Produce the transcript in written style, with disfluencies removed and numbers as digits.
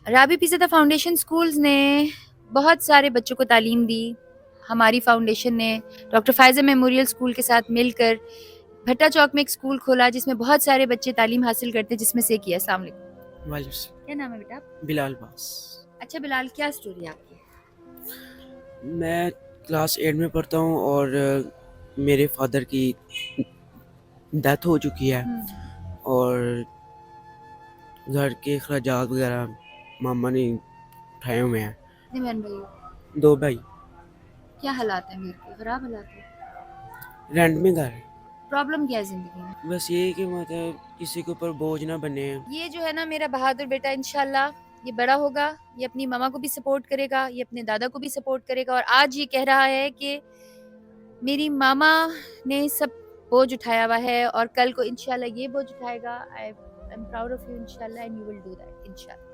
राबी Pirzada foundation schools ने बहुत सारे बच्चों को तालीम दी। हमारी फाउंडेशन ने डॉक्टर फ़ायज़ा मेमोरियल स्कूल के साथ मिलकर भट्टा चौक में एक स्कूल खोला जिसमें बहुत सारे बच्चे तालीम हासिल करते हैं, जिसमें से एक ये है। अस्सलाम वालेकुम। वालेकुम सलाम। क्या नाम है बेटा आपका? बिलाल बास। अच्छा बिलाल, क्या स्टोरी है आपकी? मैं क्लास 8 में पढ़ता हूँ और मेरे फादर की डेथ हो चुकी है और घर के अखराजात वगैरह मामा ने उठाए हुए हैं। कितने बहन भाई हो? 2 भाई। क्या हालात हैं घर के? खराब हालात हैं? रेंट में घर है। प्रॉब्लम क्या है ज़िंदगी में? बस ये कि मतलब किसी के ऊपर बोझ ना बने। ये जो है ना मेरा बहादुर बेटा, इंशाल्लाह ये बड़ा होगा, ये अपनी मामा को भी सपोर्ट करेगा, ये अपने दादा को भी सपोर्ट करेगा और आज ये कह रहा है कि मेरी मामा ने सब बोझ उठाया हुआ है और कल को इंशाल्लाह ये बोझ उठाएगा। I am proud of you इंशाल्लाह, and you will do that इंशाल्लाह।